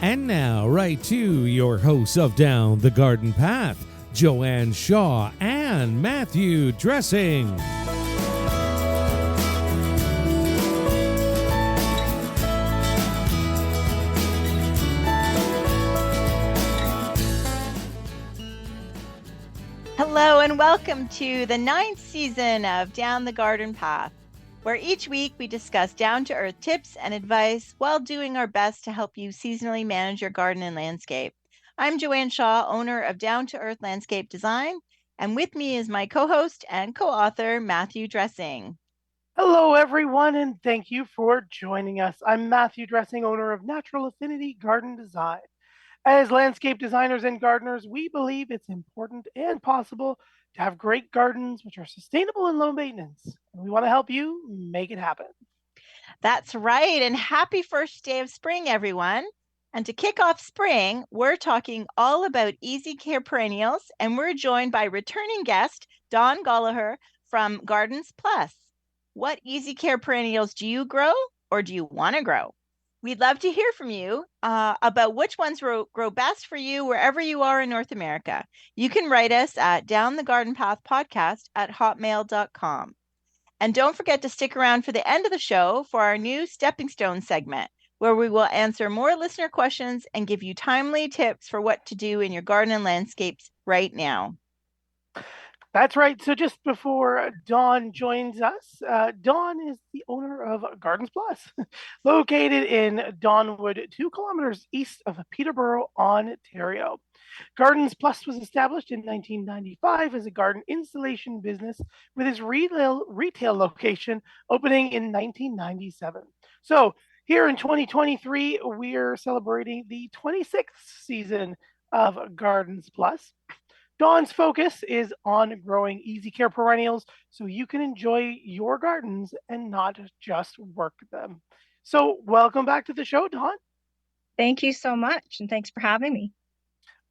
And now, right to your hosts of Down the Garden Path, Joanne Shaw and Matthew Dressing. Hello and welcome to the 9th season of Down the Garden Path, where each week we discuss down-to-earth tips and advice while doing our best to help you seasonally manage your garden and landscape. I'm Joanne Shaw, owner of Down to Earth Landscape Design, and with me is my co-host and co-author, Matthew Dressing. Hello, everyone, and thank you for joining us. I'm Matthew Dressing, owner of Natural Affinity Garden Design. As landscape designers and gardeners, we believe it's important and possible to have great gardens which are sustainable and low maintenance. And we want to help you make it happen. That's right, and happy first day of spring, everyone. And to kick off spring, we're talking all about easy care perennials, and we're joined by returning guest, Dawn Golloher from GardensPlus. What easy care perennials do you grow or do you want to grow? We'd love to hear from you about which ones grow best for you wherever you are in North America. You can write us at downthegardenpathpodcast@hotmail.com. And don't forget to stick around for the end of the show for our new Stepping Stone segment, where we will answer more listener questions and give you timely tips for what to do in your garden and landscapes right now. That's right. So just before Dawn joins us, Dawn is the owner of GardensPlus, located in Dawnwood, 2 kilometers east of Peterborough, Ontario. GardensPlus was established in 1995 as a garden installation business with its retail location opening in 1997. So here in 2023, we're celebrating the 26th season of GardensPlus. Dawn's focus is on growing easy care perennials so you can enjoy your gardens and not just work them. So welcome back to the show, Dawn. Thank you so much, and thanks for having me.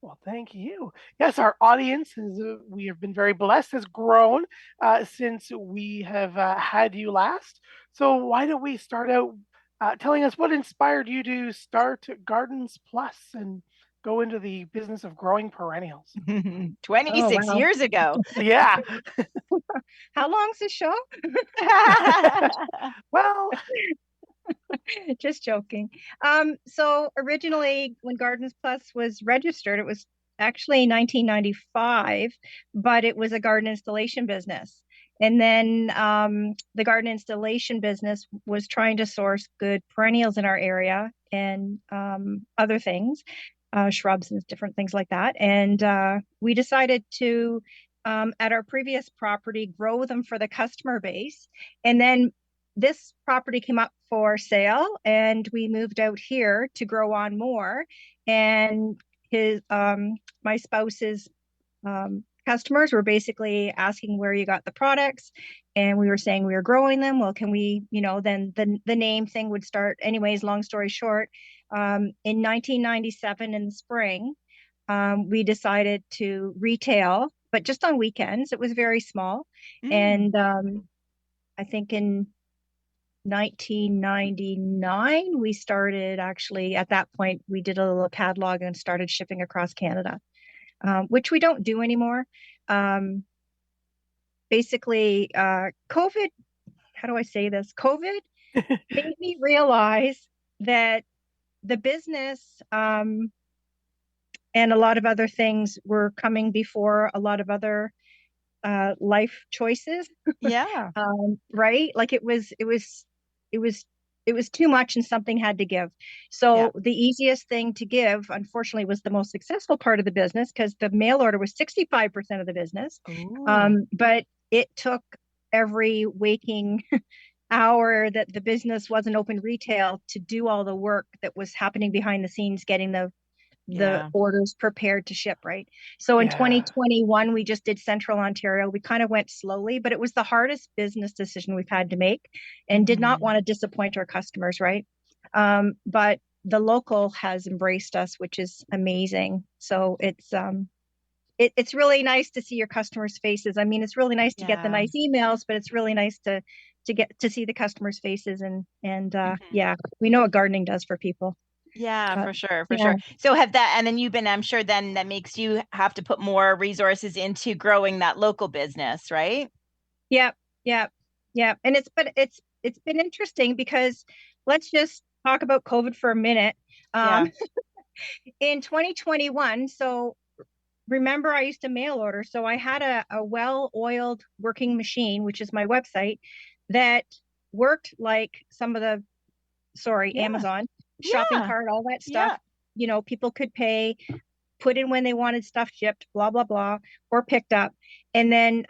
Well, thank you. Yes, our audience, we have been very blessed, has grown since we have had you last. So why don't we start out telling us what inspired you to start GardensPlus and go into the business of growing perennials? 26 years ago. Yeah. How long's the show? Well, just joking. So originally when GardensPlus was registered, it was actually 1995, but it was a garden installation business. And then the garden installation business was trying to source good perennials in our area and other things. Shrubs and different things like that. And we decided to, at our previous property, grow them for the customer base. And then this property came up for sale and we moved out here to grow on more. And my spouse's customers were basically asking where you got the products. And we were saying we were growing them. Well, can we, then the name thing would start. Anyways, long story short, in 1997 in the spring, we decided to retail, but just on weekends. It was very small. And I think in 1999, we started actually, at that point, we did a little catalog and started shipping across Canada, which we don't do anymore. Basically, COVID, how do I say this? COVID made me realize that the business and a lot of other things were coming before a lot of other life choices. Yeah. Right. Like it was too much and something had to give. So the easiest thing to give, unfortunately, was the most successful part of the business because the mail order was 65% of the business. But it took every waking hour that the business wasn't open retail to do all the work that was happening behind the scenes, getting the orders prepared to ship, right? So in 2021, we just did Central Ontario. We kind of went slowly, but it was the hardest business decision we've had to make and did not want to disappoint our customers, right? But the local has embraced us, which is amazing. So it's really nice to see your customers' faces. I mean, it's really nice to get the nice emails, but it's really nice to get to see the customers' faces and we know what gardening does for people. Yeah, But, for sure, for yeah. sure. So have that, and then I'm sure then that makes you have to put more resources into growing that local business, right? Yep, yep, yep. And it's been interesting because let's just talk about COVID for a minute. Yeah. In 2021, so remember I used to mail order, so I had a well-oiled working machine, which is my website, that worked like some of the, sorry, Yeah. Amazon shopping Yeah. cart, all that stuff. Yeah. You know, people could pay, put in when they wanted stuff shipped, blah, blah, blah, or picked up. And then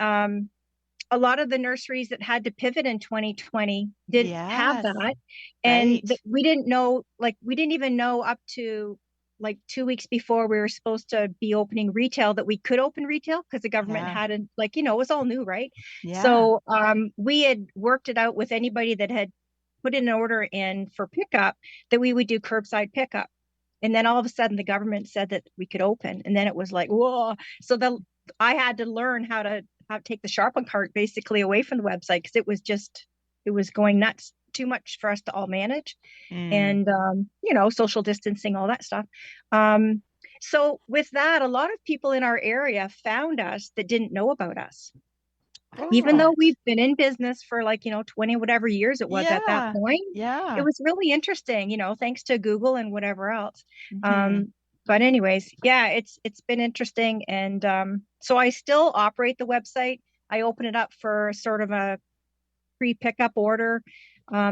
a lot of the nurseries that had to pivot in 2020 didn't have Yes. that. And Right. we didn't know, like, we didn't even know up to like 2 weeks before we were supposed to be opening retail that we could open retail because the government Yeah. hadn't, like, you know, it was all new, right? Yeah. So we had worked it out with anybody that had put an order in for pickup that we would do curbside pickup. And then all of a sudden the government said that we could open. And then it was like, whoa. So I had to learn how to take the shopping cart basically away from the website because it was going nuts, too much for us to all manage. And you know, social distancing, all that stuff. So with that, a lot of people in our area found us that didn't know about us. Even though we've been in business for, like, you know, 20 whatever years it was at that Yeah. point. Yeah. It was really interesting, you know, thanks to Google and whatever else. Mhm. But anyways, yeah, it's been interesting. And so I still operate the website. I open it up for sort of a pre-pickup order.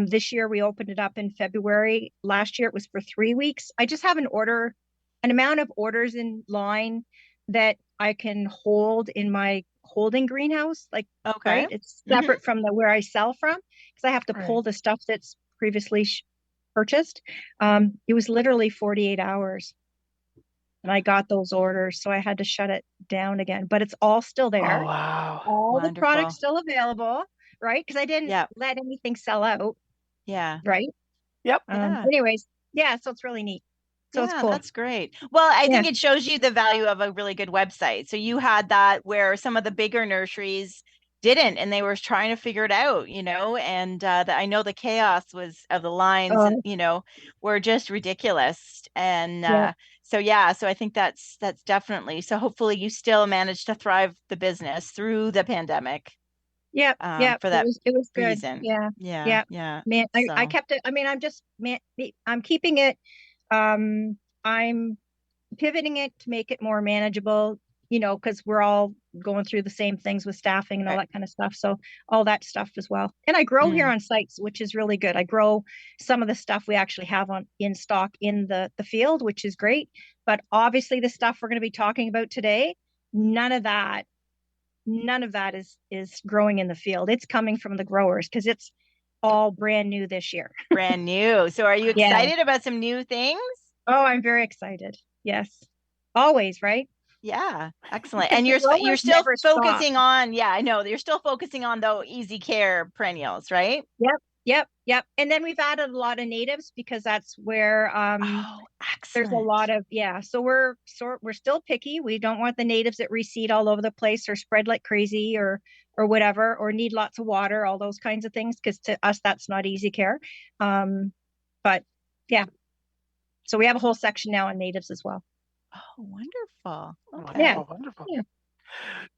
This year we opened it up in February. Last year it was for 3 weeks. I just have an amount of orders in line that I can hold in my holding greenhouse, like, Okay. right? It's separate from the where I sell from because I have to pull the stuff that's previously purchased. It was literally 48 hours and I got those orders, so I had to shut it down again, but it's all still there. Oh, wow. All the Wonderful. products still available, right? Because I didn't Yeah. let anything sell out, Yeah. right? Yep. Yeah. Anyways, yeah, so it's really neat. So it's Yeah, cool. that's great. Well, I Yeah. think it shows you the value of a really good website. So you had that where some of the bigger nurseries didn't, and they were trying to figure it out, you know, and I know the chaos was of the lines, and, you know, were just ridiculous. And Yeah. so I think that's definitely, so hopefully you still managed to thrive the business through the pandemic. Yeah, For that it was good. reason. Yeah, Yeah. man, I So kept it. I mean, I'm keeping it. I'm pivoting it to make it more manageable, you know, because we're all going through the same things with staffing and all that kind of stuff. So all that stuff as well. And I grow here on sites, which is really good. I grow some of the stuff we actually have in stock in the field, which is great. But obviously the stuff we're going to be talking about today, none of that is growing in the field. It's coming from the growers because it's all brand new this year. brand new. So are you Yeah. excited about some new things? Oh, I'm very excited. Yes. Always, right? Yeah, excellent. Because And the you're growers still never stop. focusing on, yeah, I know, you're still focusing on the easy care perennials, right? Yep. And then we've added a lot of natives because that's where Oh, there's a excellent. lot of, yeah. So we're still picky. We don't want the natives that reseed all over the place or spread like crazy or whatever, or need lots of water, all those kinds of things, because to us that's not easy care. But yeah. So we have a whole section now on natives as well. Oh, wonderful. Okay. Yeah. Wonderful. Yeah.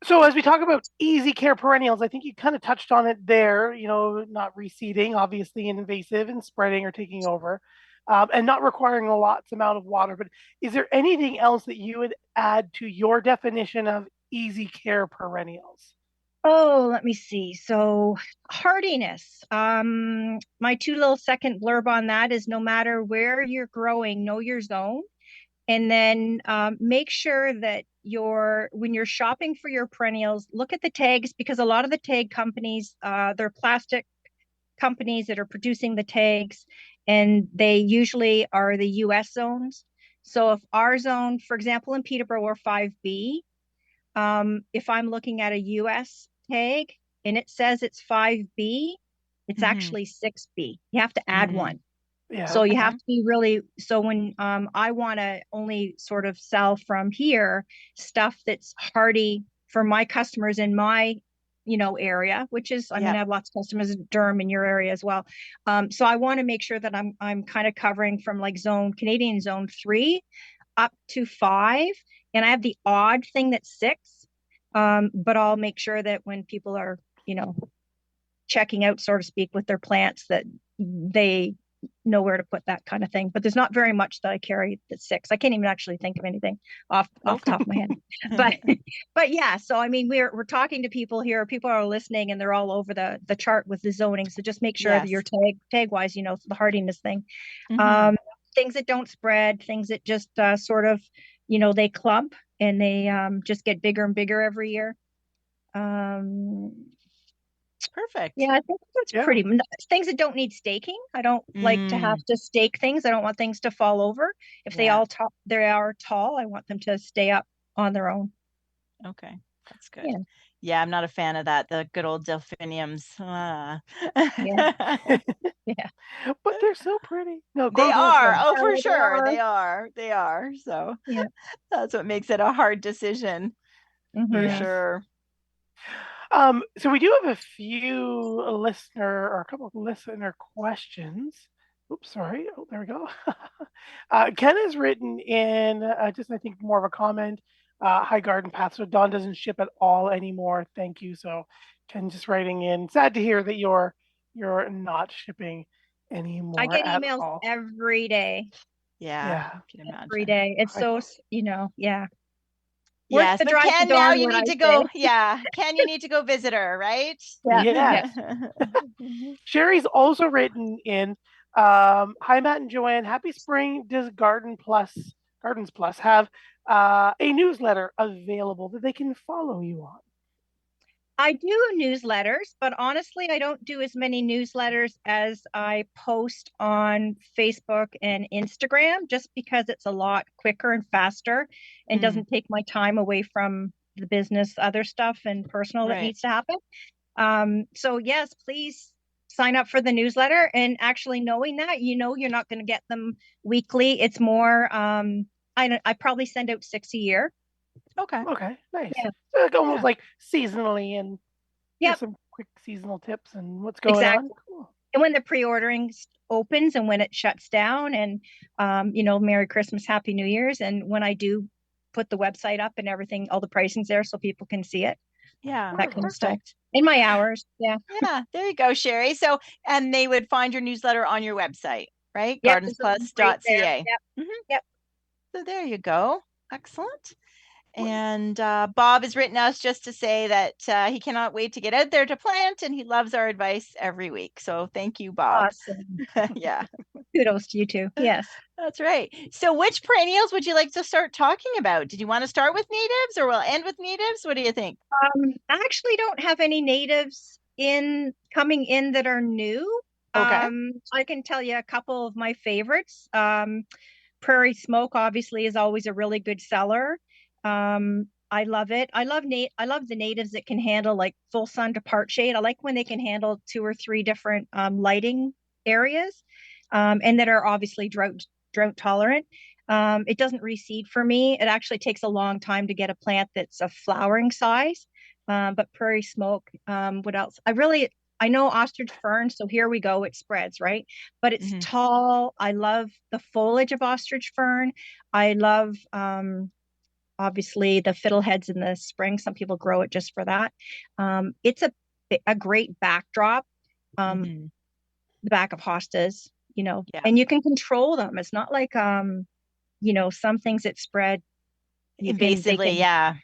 So as we talk about easy care perennials, I think you kind of touched on it there, you know, not reseeding, obviously invasive and spreading or taking over, and not requiring a lots amount of water. But is there anything else that you would add to your definition of easy care perennials? Oh, let me see. So hardiness. My two little second blurb on that is no matter where you're growing, know your zone. And then make sure that when you're shopping for your perennials, look at the tags, because a lot of the tag companies, they're plastic companies that are producing the tags, and they usually are the US zones. So if our zone, for example, in Peterborough, we're 5B, if I'm looking at a US tag and it says it's 5B, it's actually 6B. You have to add one. Yeah. So you have to be really, so when I want to only sort of sell from here stuff that's hardy for my customers in my area, which is, I mean, Yep. I have lots of customers in Durham in your area as well. So I want to make sure that I'm kind of covering from like Canadian zone 3 up to 5. And I have the odd thing that's 6. But I'll make sure that when people are, checking out, so to speak, with their plants, that they know where to put that kind of thing. But there's not very much that I carry that's 6. I can't even actually think of anything off the top of my head. But yeah, so I mean, we're talking to people here. People are listening, and they're all over the chart with the zoning. So just make sure that your tag wise, the hardiness thing. Mhm. Things that don't spread, things that just sort of, they clump and they just get bigger and bigger every year. Perfect. Yeah, I think that's pretty things that don't need staking. I don't like to have to stake things. I don't want things to fall over. If they are tall, I want them to stay up on their own. Okay, that's good. Yeah, I'm not a fan of that. The good old delphiniums. Yeah. But they're so pretty. No, they are. Oh, for They sure. are. They are. So yeah, that's what makes it a hard decision. For sure. So we do have a few a couple of listener questions. Oops, sorry. Oh, there we go. Ken has written in just, I think, more of a comment. Hi, Garden Path. So Dawn doesn't ship at all anymore. Thank you. So Ken just writing in. Sad to hear that you're not shipping anymore. I get at emails all. every day. Yeah. I can imagine. Every day. It's so, yeah. Yes, but Ken, now you need to go. Say. Yeah, Ken, you need to go visit her, right? Yeah. Sherry's also written in. Hi, Matt and Joanne. Happy spring. Does GardensPlus have a newsletter available that they can follow you on? I do newsletters, but honestly, I don't do as many newsletters as I post on Facebook and Instagram, just because it's a lot quicker and faster and doesn't take my time away from the business, other stuff and personal that needs to happen. So yes, please sign up for the newsletter. And actually knowing that, you're not going to get them weekly. It's more, I probably send out 6 a year. Okay, nice. Yeah. So like almost like seasonally, and some quick seasonal tips and what's going on. Cool. And when the pre-ordering opens and when it shuts down, and Merry Christmas, Happy New Year's, and when I do put the website up and everything, all the pricing's there so people can see it. Yeah, that kind of stuff. In my hours, yeah. There you go, Sherry. So, and they would find your newsletter on your website, right? Yep, GardensPlus.ca. Yep. So there you go. Excellent. And Bob has written us just to say that he cannot wait to get out there to plant, and he loves our advice every week. So thank you, Bob. Awesome. Yeah. Kudos to you too. Yes. That's right. So which perennials would you like to start talking about? Did you want to start with natives, or we'll end with natives? What do you think? I actually don't have any natives coming in that are new. Okay. I can tell you a couple of my favorites. Prairie Smoke obviously is always a really good seller. I love it. I love the natives that can handle like full sun to part shade. I like when they can handle 2 or 3 different lighting areas, and that are obviously drought tolerant. It doesn't reseed for me. It actually takes a long time to get a plant that's a flowering size. But Prairie Smoke, what else? I know ostrich fern, so here we go. It spreads, right? But it's tall. I love the foliage of ostrich fern. I love obviously the fiddleheads in the spring. Some people grow it just for that. It's a great backdrop. The back of hostas, and you can control them. It's not like some things that spread invasively.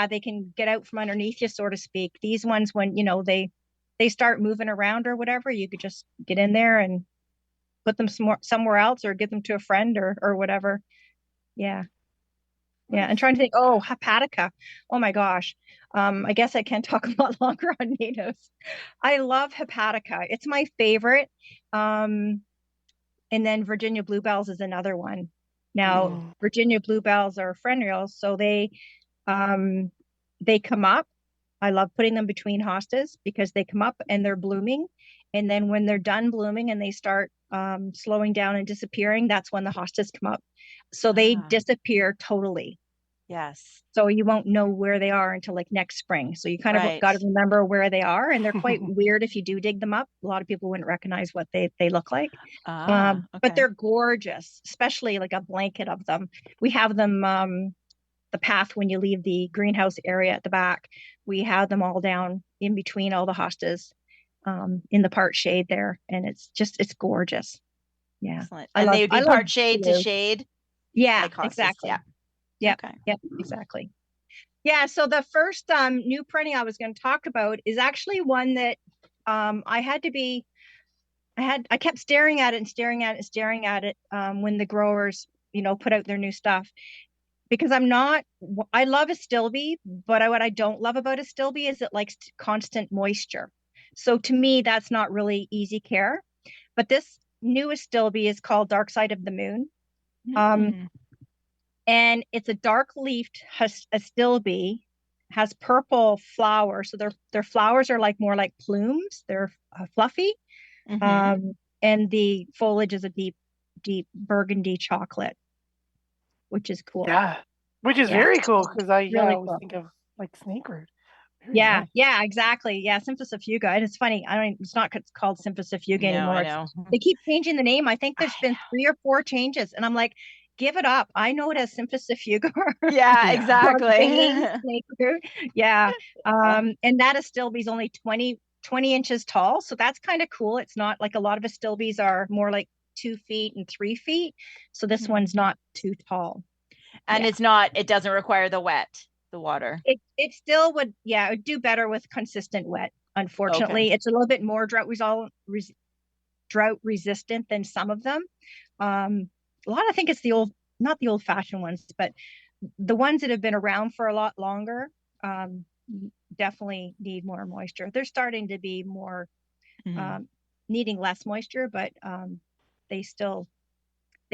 They can get out from underneath you, so to speak. These ones, when they start moving around or whatever, you could just get in there and put them somewhere else, or give them to a friend or whatever. Yeah, I'm trying to think. Oh, hepatica. Oh my gosh. I guess I can talk a lot longer on natives. I love hepatica. It's my favorite. And then Virginia bluebells is another one. Now, Virginia bluebells are perennials, so they come up. I love putting them between hostas because they come up and they're blooming. And then when they're done blooming and they start slowing down and disappearing, that's when the hostas come up. So they disappear totally. Yes. So you won't know where they are until like next spring. So you kind of got to remember where they are, and they're quite weird if you do dig them up. A lot of people wouldn't recognize what they look like. But they're gorgeous, especially like a blanket of them. We have them the path when you leave the greenhouse area at the back. We have them all down in between all the hostas in the part shade there, and it's gorgeous. Yeah. Excellent. And they would be part shade to shade? Yeah, like exactly. Yeah. Yeah. Okay. Yep, exactly. Yeah, so the first new perennial I was going to talk about is actually one that I kept staring at it and staring at it and staring at it when the growers, put out their new stuff. Because I love astilbe, but what I don't love about astilbe is it likes constant moisture. So to me, that's not really easy care. But this new astilbe is called Dark Side of the Moon. And it's a dark leafed astilbe, has purple flowers. So their flowers are more like plumes. They're fluffy. And the foliage is a deep, deep burgundy chocolate, which is cool. Yeah, which is very cool because I always think of like snakeroot. Nice. Yeah, exactly. Yeah, Symphysifuga. And it's funny, it's not called Symphysifuga anymore. I know. They keep changing the name. I think there's been 3 or 4 changes, and I'm like, give it up. I know it as Symphysifuga. Yeah, exactly. Yeah. And that astilbe is only 20 inches tall, so that's kind of cool. It's not like a lot of astilbes are more like 2 feet and 3 feet. So this one's not too tall. And it doesn't require the water. It still would, it would do better with consistent wet. Unfortunately, it's a little bit more drought resistant than some of them. A lot, I think it's not the old fashioned ones, but the ones that have been around for a lot longer definitely need more moisture. They're starting to be more needing less moisture, but they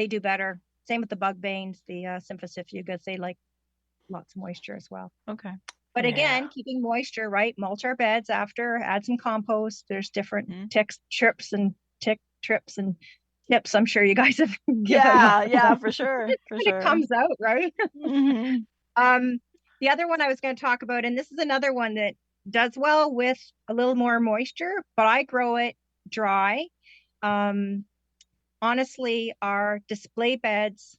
do better. Same with the bug banes, the Symphysifugas, they like lots of moisture as well. Okay. But again, keeping moisture, right? Mulch our beds after, add some compost. There's different tick trips and tips. I'm sure you guys have. Yeah, for sure. It comes out, right? The other one I was going to talk about, and this is another one that does well with a little more moisture, but I grow it dry. Honestly, our display beds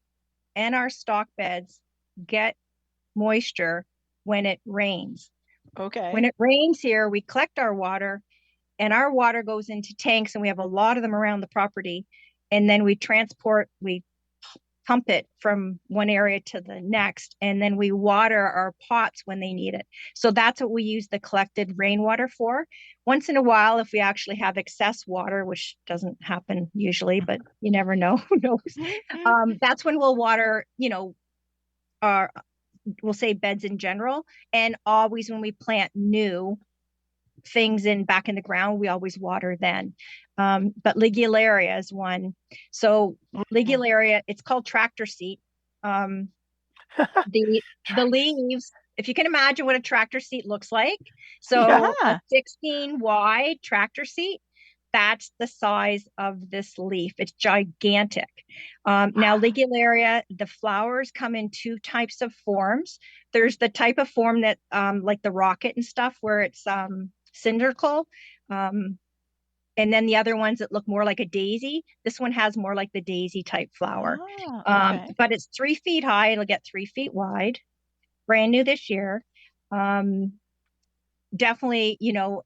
and our stock beds get moisture when it rains. Okay. When it rains here, we collect our water, and our water goes into tanks, and we have a lot of them around the property. And then we pump it from one area to the next, and then we water our pots when they need it. So that's what we use the collected rainwater for. Once in a while, if we actually have excess water, which doesn't happen usually, but you never know, who knows? That's when we'll water, we'll say beds in general. And always when we plant new things back in the ground, we always water then. But Ligularia is one. So Ligularia, it's called tractor seat. The leaves, if you can imagine what a tractor seat looks like. So a 16 wide tractor seat, that's the size of this leaf. It's gigantic. Now, Ligularia, the flowers come in 2 types of forms. There's the type of form that, like the rocket and stuff, where it's cylindrical. And then the other ones that look more like a daisy. This one has more like the daisy type flower. But it's 3 feet high. It'll get 3 feet wide. Brand new this year. Definitely,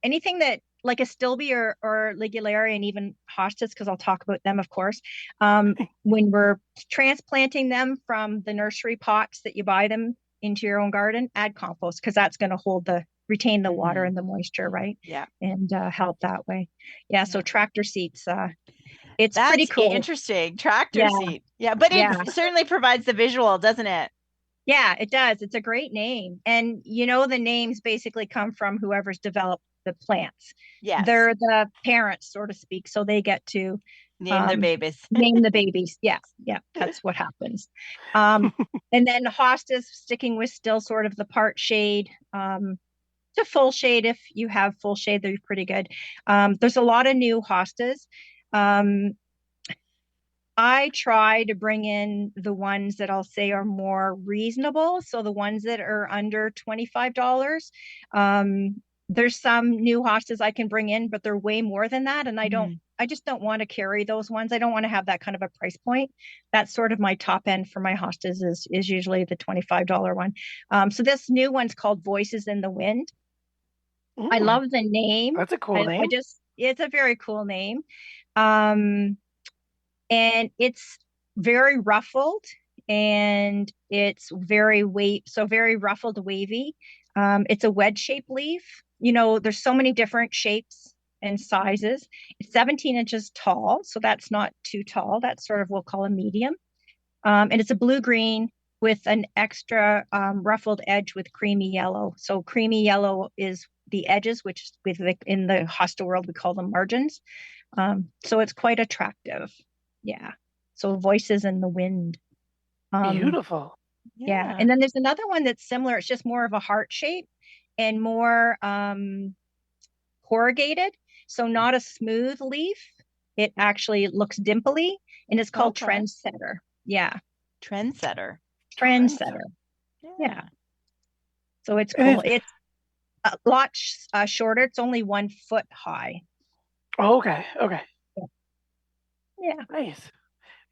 anything that like astilbe or Ligularia, and even hostas, because I'll talk about them, of course. When we're transplanting them from the nursery pots that you buy them into your own garden, add compost, because that's going to retain the water and the moisture, right? Yeah. And help that way. Yeah. So tractor seats, it's pretty cool. Interesting. Tractor seat. Yeah. But it certainly provides the visual, doesn't it? Yeah, it does. It's a great name. And the names basically come from whoever's developed the plants. Yeah. They're the parents, so to speak. So they get to name their babies. Name the babies. Yeah. That's what happens. And then hostas, sticking with still sort of the part shade, to full shade. If you have full shade, they're pretty good. There's a lot of new hostas. I try to bring in the ones that I'll say are more reasonable. So the ones that are under $25. There's some new hostas I can bring in, but they're way more than that. And I just don't want to carry those ones. I don't want to have that kind of a price point. That's sort of my top end for my hostas is usually the $25 one. So this new one's called Voices in the Wind. I love the name. That's a cool name. It's a very cool name. And it's very ruffled, and it's very very ruffled, wavy. It's a wedge-shaped leaf. There's so many different shapes and sizes. It's 17 inches tall, so that's not too tall. That's sort of we'll call a medium. And it's a blue-green with an extra ruffled edge with creamy yellow. So creamy yellow is the edges, which in the hosta world we call them margins. So it's quite attractive. Yeah. So Voices in the Wind. Beautiful. Yeah. And then there's another one that's similar. It's just more of a heart shape and more corrugated. So not a smooth leaf. It actually looks dimply, and it's called Trendsetter. Yeah. Trendsetter. Yeah. So it's cool. It's a lot shorter. It's only 1 foot high. Okay. Yeah. Nice.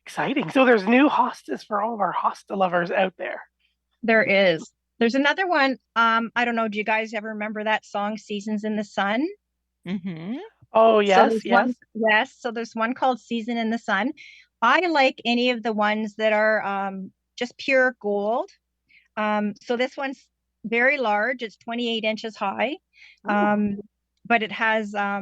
Exciting. So there's new hostas for all of our hosta lovers out there. There is. There's another one. I don't know. Do you guys ever remember that song, Seasons in the Sun? Mm-hmm. Oh, yes. Yes. So there's one called Season in the Sun. I like any of the ones that are just pure gold. So this one's very large. It's 28 inches high. But it has a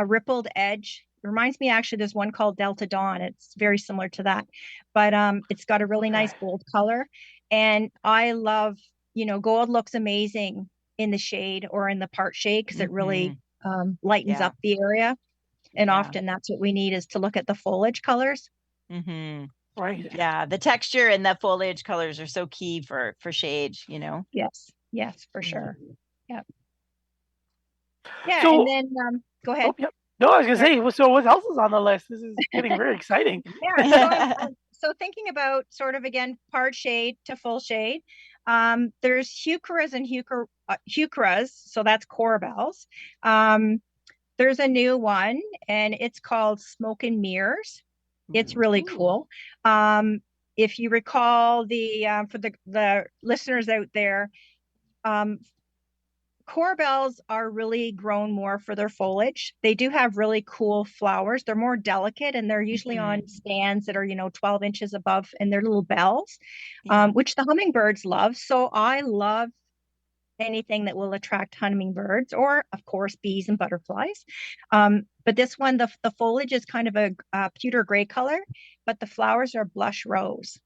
rippled edge. It reminds me, actually, there's one called Delta Dawn. It's very similar to that, but it's got a really nice gold color. And I love, gold looks amazing in the shade or in the part shade because it really lightens up the area. And often that's what we need, is to look at the foliage colors. Mm-hmm. Right. Yeah, the texture and the foliage colors are so key for shade, Yes, for sure. Yeah. Yeah, So, and then go ahead. No, I was gonna say. So, what else is on the list? This is getting very exciting. Yeah. So thinking about sort of again part shade to full shade. There's heucheras and heucheras. So that's corbels. There's a new one, and it's called Smoke and Mirrors. It's really cool. If you recall for the listeners out there, corbels are really grown more for their foliage. They do have really cool flowers. They're more delicate, and they're usually on stands that are 12 inches above, and they're little bells, which the hummingbirds love. So I love anything that will attract hummingbirds, or of course bees and butterflies. But this one, the foliage is kind of a pewter gray color, but the flowers are blush rose.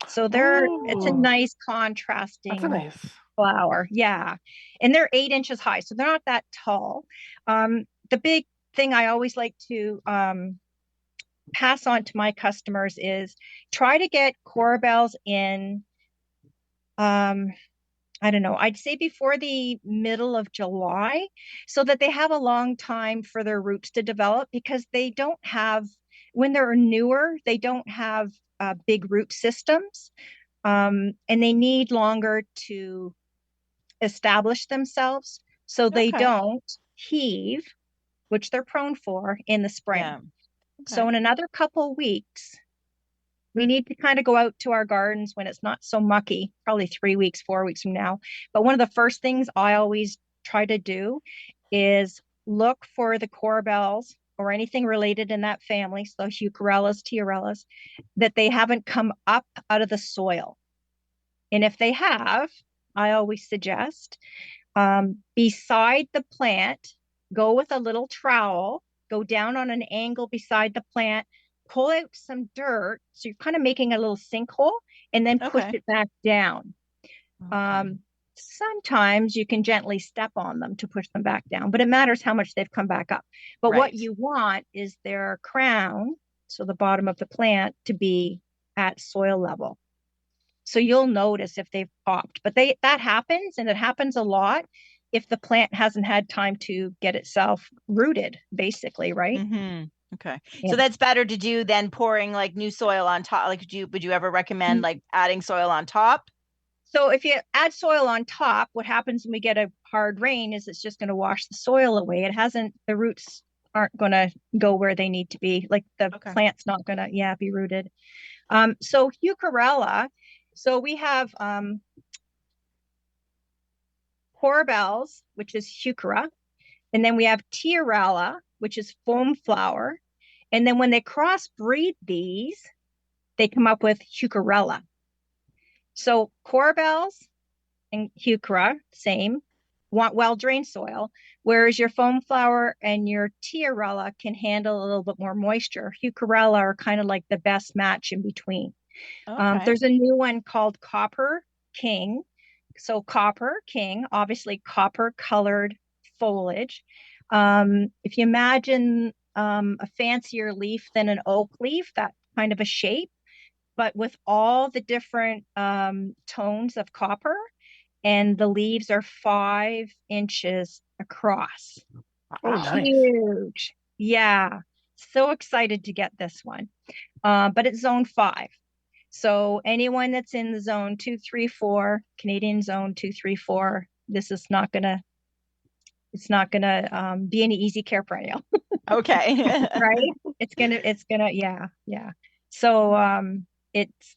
So it's a nice contrasting. That's a nice flower. Yeah. And they're 8 inches high, so they're not that tall. The big thing I always like to pass on to my customers is try to get corbels in, I don't know, I'd say before the middle of July, so that they have a long time for their roots to develop, because when they're newer, they don't have big root systems, and they need longer to establish themselves, so they don't heave, which they're prone for in the spring. Yeah. So in another couple weeks, we need to kind of go out to our gardens when it's not so mucky, probably 3 weeks, 4 weeks from now. But one of the first things I always try to do is look for the corbels or anything related in that family, so heucherellas, tiarellas, that they haven't come up out of the soil. And if they have, I always suggest beside the plant, go with a little trowel, go down on an angle beside the plant, pull out some dirt. So you're kind of making a little sinkhole, and then push it back down. Sometimes you can gently step on them to push them back down, but it matters how much they've come back up. But what you want is their crown, so the bottom of the plant, to be at soil level. So you'll notice if they've popped, but that happens, and it happens a lot if the plant hasn't had time to get itself rooted, basically, right? Okay. Yeah. So that's better to do than pouring like new soil on top. Like, would you ever recommend like adding soil on top? So if you add soil on top, what happens when we get a hard rain is it's just going to wash the soil away. The roots aren't going to go where they need to be. Like the plant's not going to, be rooted. So Heucherella, so we have Corbels, which is Heuchera, and then we have Tiarella, which is foam flower. And then when they crossbreed these, they come up with Heucherella. So Corbels and Heuchera, same, want well-drained soil, whereas your foam flower and your Tiarella can handle a little bit more moisture. Heucherella are kind of like the best match in between. There's a new one called Copper King. So Copper King, obviously copper-colored foliage. If you imagine a fancier leaf than an oak leaf, that kind of a shape, but with all the different tones of copper, and the leaves are 5 inches across. Oh, nice. Huge. Yeah. So excited to get this one. But it's zone 5. So anyone that's in the zone 2, 3, 4, Canadian zone 2, 3, 4, this is not gonna be any easy care perennial. Okay. Right? It's gonna, yeah. So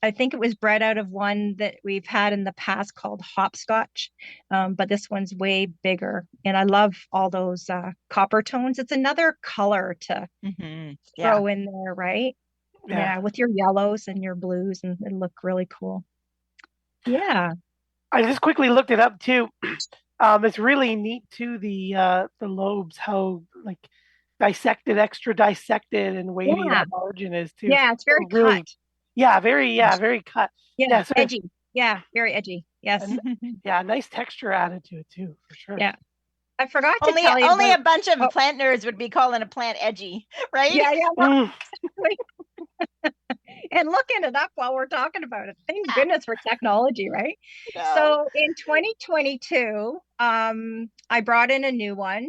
I think it was bred out of one that we've had in the past called hopscotch, but this one's way bigger. And I love all those copper tones. It's another color to throw in there, right? Yeah, with your yellows and your blues, and it'll look really cool. Yeah. I just quickly looked it up too. It's really neat too, the lobes, how like extra dissected and wavy that margin is too. Yeah, it's very really, cut. Yeah, very cut. Yeah, edgy. Yeah, very edgy. Yes. Nice texture added to it too, for sure. Yeah. I forgot to tell you. Only a bunch of plant nerds would be calling a plant edgy, right? Yeah. And looking it up while we're talking about it. Thank goodness for technology, right? No. So in 2022, I brought in a new one,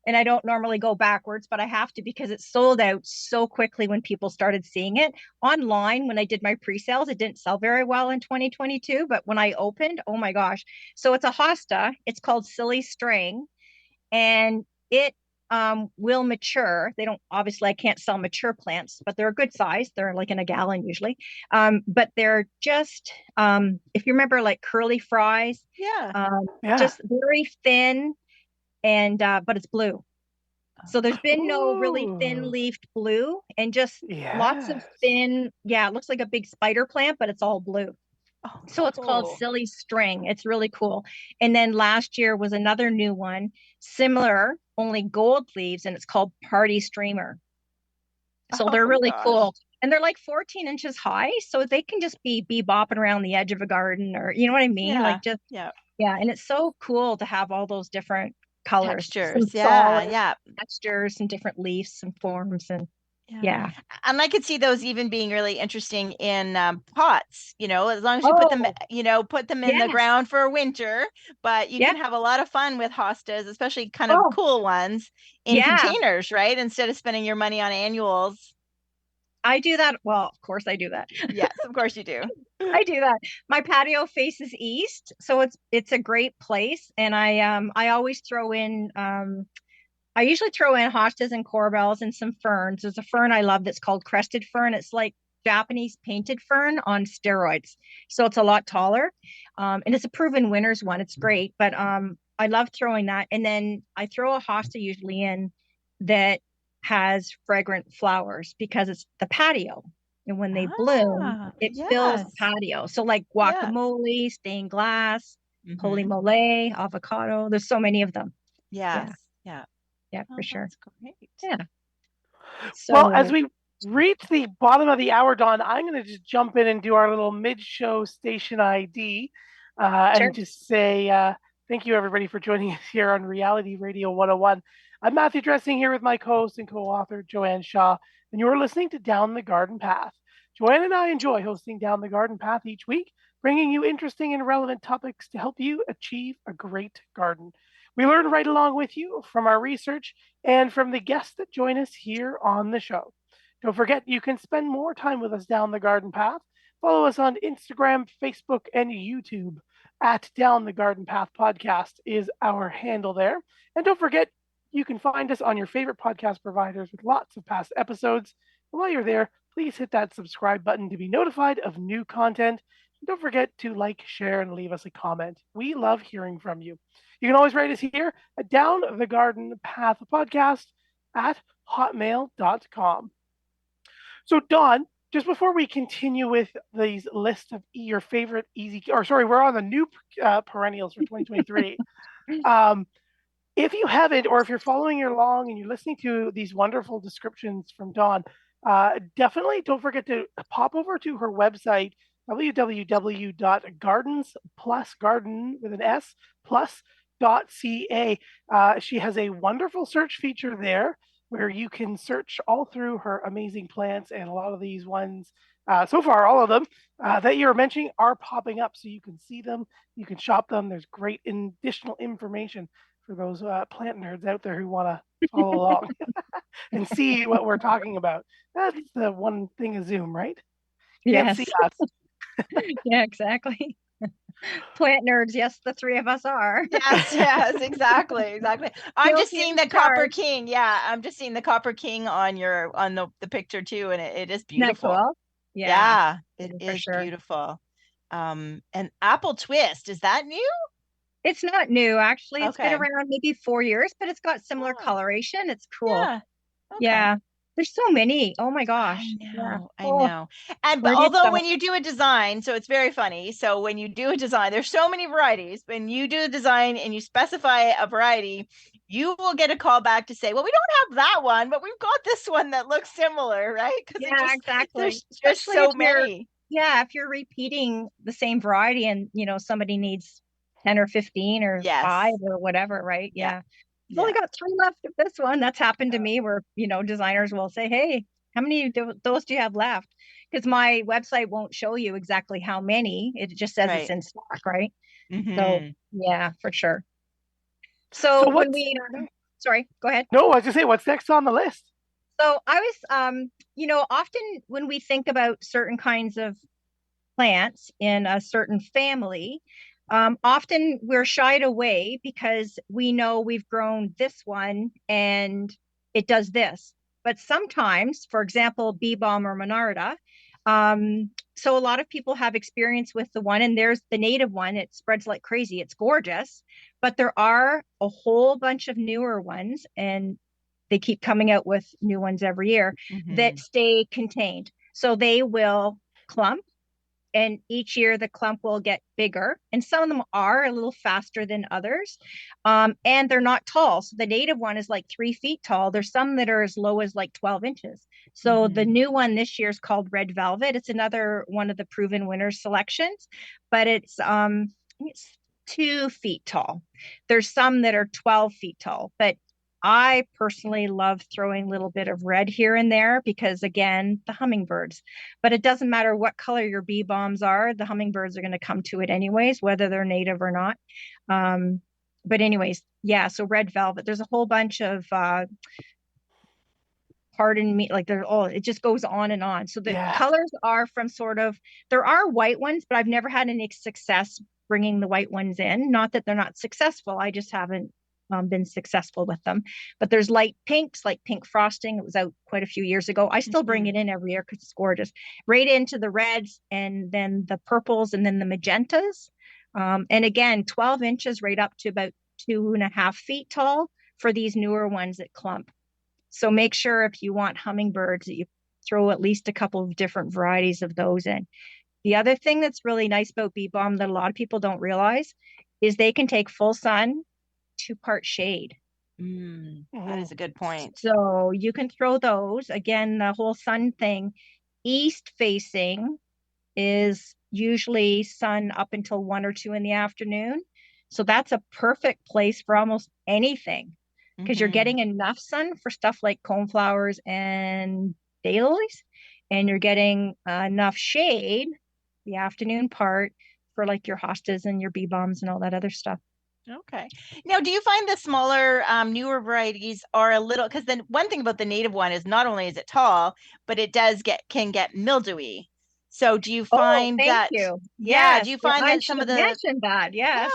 and I don't normally go backwards, but I have to because it sold out so quickly when people started seeing it online. When I did my pre-sales, it didn't sell very well in 2022, but when I opened, oh my gosh. So it's a hosta. It's called Silly String, and it will mature. They don't, obviously I can't sell mature plants, but they're a good size. They're like in a gallon usually. But they're just, if you remember like curly fries, just very thin, and but it's blue. So there's been no really thin leafed blue, and just lots of thin, it looks like a big spider plant, but it's all blue. So it's called Silly String. It's really cool. And then last year was another new one, similar, only gold leaves, and it's called Party Streamer. So they're really cool. And they're like 14 inches high, so they can just be bopping around the edge of a garden, or you know what I mean? Like just and it's so cool to have all those different colors, textures, textures, and different leaves and forms, and and I could see those even being really interesting in pots, as long as you put them in the ground for winter, but you can have a lot of fun with hostas, especially kind of cool ones in containers, right? Instead of spending your money on annuals. I do that. Well, of course I do that. Yes, of course you do. I do that. My patio faces east, so it's a great place, and I always throw in I usually throw in hostas and corbels and some ferns. There's a fern I love that's called crested fern. It's like Japanese painted fern on steroids. So it's a lot taller. And it's a proven winner's one. It's great. But I love throwing that. And then I throw a hosta usually in that has fragrant flowers because it's the patio. And when they bloom, it fills the patio. So like guacamole, stained glass, holy mole, avocado. There's so many of them. Yeah, for sure. That's great. Yeah. So, well, as we reach the bottom of the hour, Dawn, I'm going to just jump in and do our little mid-show station ID and just say thank you, everybody, for joining us here on Reality Radio 101. I'm Matthew Dressing here with my co-host and co-author, Joanne Shaw, and you're listening to Down the Garden Path. Joanne and I enjoy hosting Down the Garden Path each week, bringing you interesting and relevant topics to help you achieve a great garden. We learn right along with you from our research and from the guests that join us here on the show. Don't forget, you can spend more time with us down the garden path. Follow us on Instagram, Facebook, and YouTube. At Down the Garden Path Podcast is our handle there. And don't forget, you can find us on your favorite podcast providers with lots of past episodes. And while you're there, please hit that subscribe button to be notified of new content. And don't forget to like, share, and leave us a comment. We love hearing from you. You can always write us here at Down the Garden Path Podcast at hotmail.com. So, Dawn, just before we continue with these list of your favorite we're on the new perennials for 2023. If you haven't, or if you're following along and you're listening to these wonderful descriptions from Dawn, definitely don't forget to pop over to her website, www.garden+garden.ca. She has a wonderful search feature there where you can search all through her amazing plants, and a lot of these ones, so far, all of them that you're mentioning are popping up, so you can see them, you can shop them. There's great additional information for those plant nerds out there who want to follow along and see what we're talking about. That's the one thing of Zoom, right? Yes. Can't see us. Yeah, exactly. Plant nerds, yes, the three of us are. Yes, exactly. I'm just seeing the Copper King. Yeah, I'm just seeing the Copper King on the picture too, and it is beautiful. Cool? Yeah, it is beautiful. And Apple Twist, is that new? It's not new, actually. It's been around maybe 4 years, but it's got similar coloration. It's cool. Yeah. Okay. Yeah. There's so many. Oh my gosh. I know. And although when you do a design, so it's very funny. So when you do a design, there's so many varieties. When you do a design and you specify a variety, you will get a call back to say, well, we don't have that one, but we've got this one that looks similar, right? Yeah, exactly. There's just so many. Yeah, if you're repeating the same variety and, somebody needs 10 or 15 or 5 or whatever, right? Yeah. You've only got 3 left of this one. That's happened to me where, designers will say, hey, how many of those do you have left? Because my website won't show you exactly how many. It just says it's in stock, right? Mm-hmm. So, yeah, for sure. So when sorry, go ahead. No, I was just saying, what's next on the list? So I was, often when we think about certain kinds of plants in a certain family, often we're shied away because we know we've grown this one and it does this. But sometimes, for example, bee balm or monarda, so a lot of people have experience with the one, and there's the native one. It spreads like crazy. It's gorgeous, but there are a whole bunch of newer ones, and they keep coming out with new ones every year that stay contained. So they will clump, and each year the clump will get bigger, and some of them are a little faster than others, and they're not tall. So the native one is like 3 feet tall. There's some that are as low as like 12 inches. So the new one this year is called Red Velvet. It's another one of the Proven Winners selections, but it's 2 feet tall. There's some that are 12 feet tall, but I personally love throwing a little bit of red here and there because, again, the hummingbirds. But it doesn't matter what color your bee balms are, the hummingbirds are going to come to it anyways, whether they're native or not. But anyways, yeah, so Red Velvet. There's a whole bunch of, pardon me, like it just goes on and on. So the colors are from there are white ones, but I've never had any success bringing the white ones in. Not that they're not successful. I just haven't been successful with them. But there's light pinks, like pink frosting. It was out quite a few years ago. I still bring it in every year because it's gorgeous. Right into the reds, and then the purples, and then the magentas. And again, 12 inches right up to about 2.5 feet tall for these newer ones that clump. So make sure if you want hummingbirds that you throw at least a couple of different varieties of those in. The other thing that's really nice about bee balm that a lot of people don't realize is they can take full sun, 2-part shade. That is a good point. So you can throw those. Again, the whole sun thing, east facing is usually sun up until 1 or 2 in the afternoon. So that's a perfect place for almost anything because you're getting enough sun for stuff like coneflowers and daylilies, and you're getting enough shade, the afternoon part, for like your hostas and your bee balms and all that other stuff. Okay. Now, do you find the smaller, newer varieties are a little, because then one thing about the native one is not only is it tall, but it can get mildewy. So do you Oh, find thank that, you. yeah, do Yes, you find I that should some of have the, mentioned that. Yes.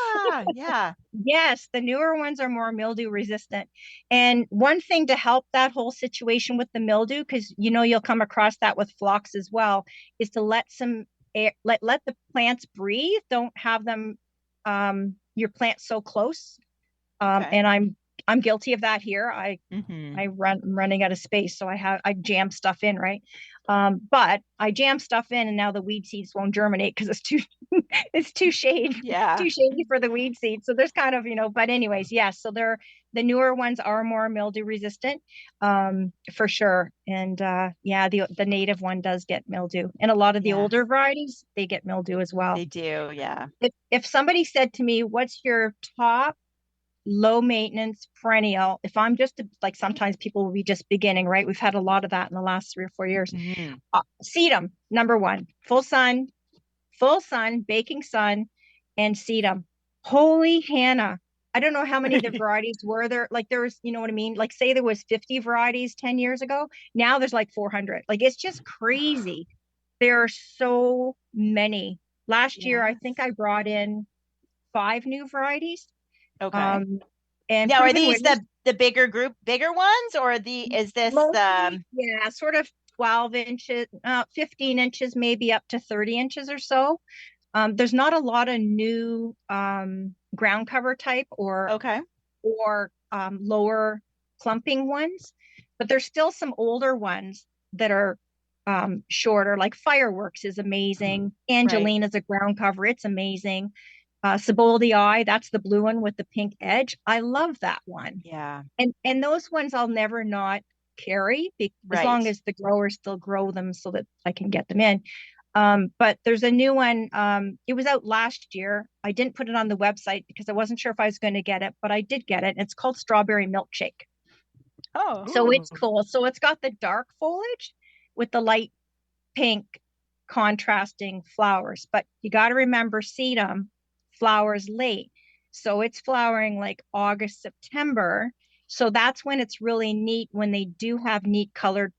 yeah, Yes, the newer ones are more mildew resistant. And one thing to help that whole situation with the mildew, because you'll come across that with phlox as well, is to let some air, let the plants breathe. Don't have them your plants so close. okay. And I'm guilty of that here. Mm-hmm. I'm running out of space, so I jam stuff in, right? But I jam stuff in, and now the weed seeds won't germinate because it's too it's too Yeah. shady for the weed seeds. So there's kind of, but anyways, yes. So the newer ones are more mildew resistant, for sure. And yeah, the native one does get mildew, and a lot of the Yeah. older varieties, they get mildew as well. They do, yeah. If somebody said to me, "What's your top low maintenance perennial?" If I'm just like, sometimes people will be just beginning, right? We've had a lot of that in the last 3 or 4 years. Mm-hmm. Sedum, number one, full sun, baking sun, and sedum. Holy Hannah. I don't know how many of the varieties were there. Like, there was, you know what I mean? Like, say there was 50 varieties 10 years ago. Now there's like 400. Like, it's just crazy. There are so many. Last year, I think I brought in 5 new varieties. Okay. And Now, are proven these winners. the bigger ones, or is this Mostly, yeah, sort of 12 inches, 15 inches, maybe up to 30 inches or so. There's not a lot of new ground cover type okay. or lower clumping ones, but there's still some older ones that are shorter. Like Fireworks is amazing. Angelina's a ground cover; it's amazing. Ciboldi Eye, that's the blue one with the pink edge. I love that one. Yeah. And those ones I'll never not carry as long as the growers still grow them so that I can get them in. But there's a new one. It was out last year. I didn't put it on the website because I wasn't sure if I was going to get it, but I did get it. It's called Strawberry Milkshake. Oh. So it's cool. So it's got the dark foliage with the light pink contrasting flowers. But you got to remember, sedum flowers late. So it's flowering like August, September. So that's when it's really neat, when they do have neat colored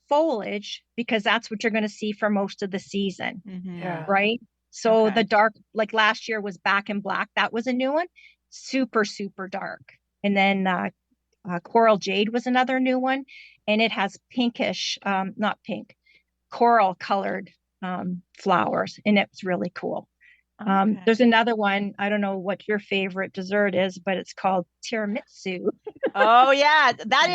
foliage, because that's what you're going to see for most of the season. Mm-hmm. Yeah. Right. So the dark, like last year was Back in Black. That was a new one. Super, super dark. And then Coral Jade was another new one. And it has pinkish, not pink, coral colored flowers. And it's really cool. There's another one. I don't know what your favorite dessert is, but it's called tiramisu. Oh yeah, that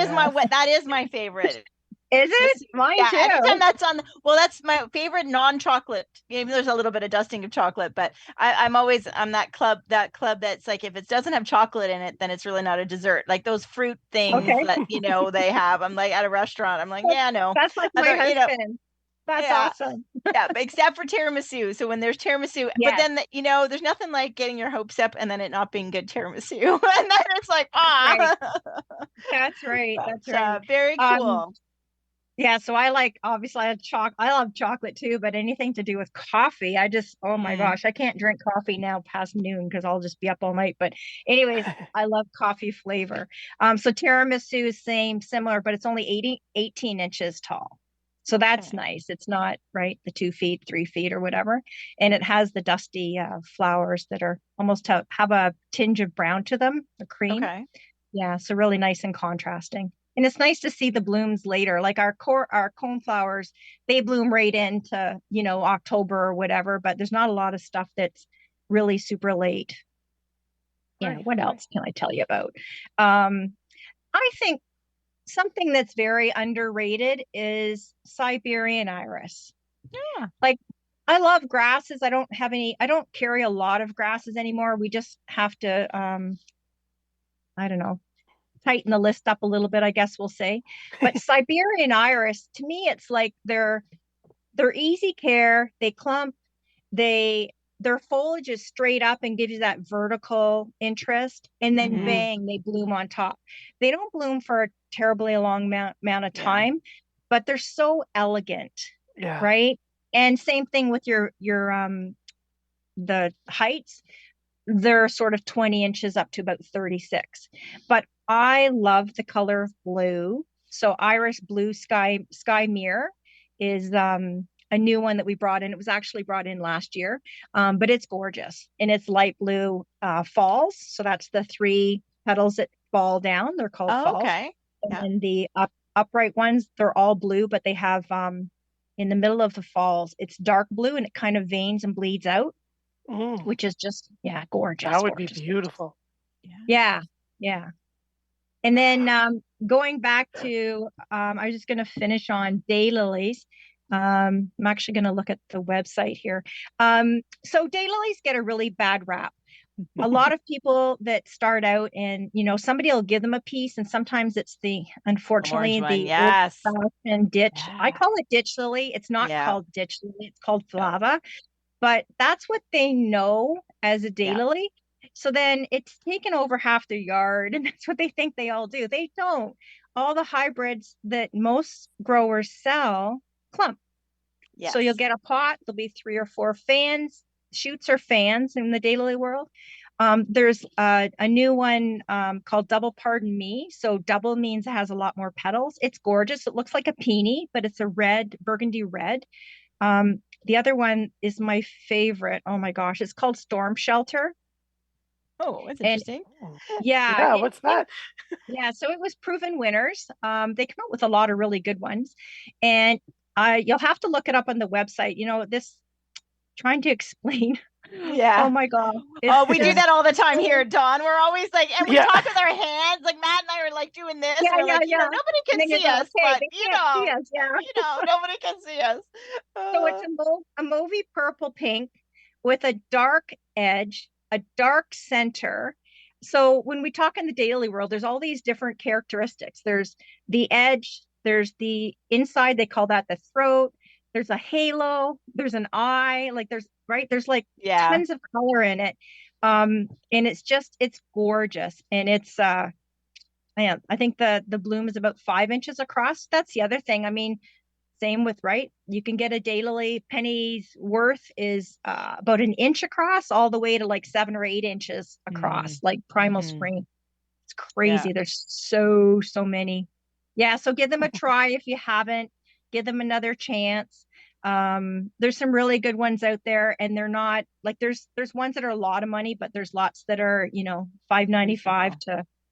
is my favorite. Is it? Mine too. Anytime that's on, that's my favorite non-chocolate. Maybe there's a little bit of dusting of chocolate, but I'm always on that club that's like, if it doesn't have chocolate in it, then it's really not a dessert. Like those fruit things that they have. I'm like at a restaurant. I'm like, yeah, no. That's like my husband. That's awesome. Yeah, except for tiramisu. So when there's tiramisu, but then there's nothing like getting your hopes up and then it not being good tiramisu, and then it's like, That's right. That's right. Very cool. Yeah, so I love chocolate too, but anything to do with coffee, oh my gosh, I can't drink coffee now past noon because I'll just be up all night. But anyways, I love coffee flavor. So tiramisu is similar, but it's only 18 inches tall. So that's nice. It's not the 2 feet, 3 feet or whatever. And it has the dusty flowers that are almost have a tinge of brown to them, a cream. Okay. Yeah, so really nice and contrasting. And it's nice to see the blooms later. Like our cone flowers, they bloom right into, October or whatever, but there's not a lot of stuff that's really super late. What else can I tell you about? I think something that's very underrated is Siberian iris. Yeah. Like, I love grasses. I don't carry a lot of grasses anymore. We just have to, I don't know, tighten the list up a little bit, I guess we'll say. But Siberian iris, to me, it's like they're easy care. They clump. Their foliage is straight up and gives you that vertical interest, and then bang, they bloom on top. They don't bloom for a terribly long amount of time, but they're so elegant, right? And same thing with your the heights. they're sort of 20 inches up to about 36. But I love the color of blue. So Iris Blue Sky Mirror is a new one that we brought in. It was actually brought in last year, but it's gorgeous. And it's light blue falls. So that's the 3 petals that fall down. They're called falls. Okay. And Yeah. then the upright ones, they're all blue, but they have in the middle of the falls, it's dark blue and it kind of veins and bleeds out, which is just, gorgeous. That would gorgeous, be beautiful. Yeah. Yeah. And then going back to, I was just going to finish on daylilies. I'm actually going to look at the website here. So daylilies get a really bad rap. A lot of people that start out and, somebody will give them a piece, and sometimes it's unfortunately, Orange one, the yes. old-fashioned ditch. Yeah. I call it ditch lily. It's not called ditch lily. It's called flava. But that's what they know as a daylily. So then it's taken over half their yard, and that's what they think they all do. They don't. All the hybrids that most growers sell clump. Yes. So you'll get a pot, there'll be 3 or 4 shoots or fans in the daylily world. There's a new one called Double Pardon Me. So double means it has a lot more petals. It's gorgeous. It looks like a peony, but it's a burgundy red. The other one is my favorite. Oh my gosh, it's called Storm Shelter. Oh, that's interesting. Yeah, what's that? So it was proven winners. They come out with a lot of really good ones, and you'll have to look it up on the website. This trying to explain. Yeah. Oh my God. We do that all the time here, Dawn. We're always like, and we talk with our hands. Like Matt and I are like doing this. Yeah, we're like, nobody can see us, but nobody can see us. So it's a mauvey purple pink with a dark edge, a dark center. So when we talk in the daily world, there's all these different characteristics. There's the edge, there's the inside, they call that the throat. There's a halo, there's an eye, there's like tons of color in it. And it's gorgeous. And it's, I think the bloom is about 5 inches across. That's the other thing. I mean, same with, you can get a daylily penny's worth is about 1 inch across, all the way to like 7 or 8 inches across, like primal spring. It's crazy. There's so many. Yeah. So give them a try if you haven't. Give them another chance. There's some really good ones out there, and they're not like there's ones that are a lot of money, but there's lots that are $5.95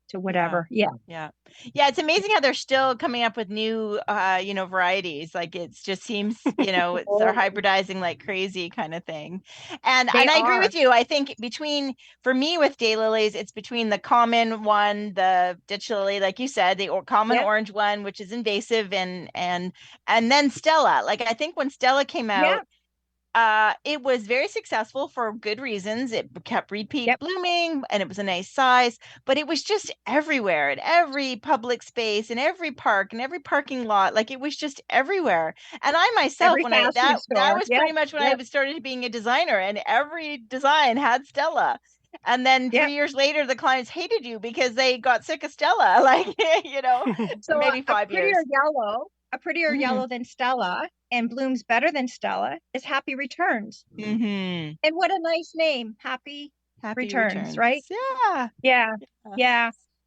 to whatever. Yeah. It's amazing how they're still coming up with new varieties. Like it just seems they're hybridizing like crazy kind of thing. And I agree with you. I think for me with daylilies, it's between the common one, the ditch lily, like you said, the common orange one, which is invasive, and then Stella. Like I think when Stella came out, it was very successful for good reasons. It kept repeat blooming, and it was a nice size, but it was just everywhere, at every public space, in every park, in every parking lot. Like it was just everywhere. And I myself, that was pretty much when I started being a designer, and every design had Stella. And then 3 years later, the clients hated you because they got sick of Stella. Like, so maybe 5 years. A prettier yellow than Stella, and blooms better than Stella, is Happy Returns. And what a nice name, Happy Returns, right? Yeah.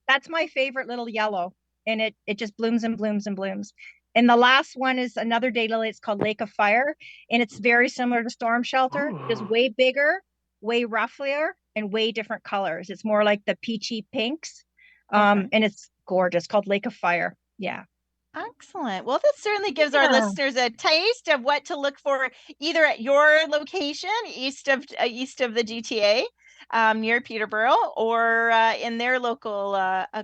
That's my favorite little yellow, and it just blooms and blooms and blooms. And the last one is another daylily. It's called Lake of Fire, and it's very similar to Storm Shelter. Just way bigger, way rougher, and way different colors. It's more like the peachy pinks, and it's gorgeous. Called Lake of Fire. Yeah. Excellent. Well, this certainly gives our listeners a taste of what to look for, either at your location east of the GTA, near Peterborough, or in their local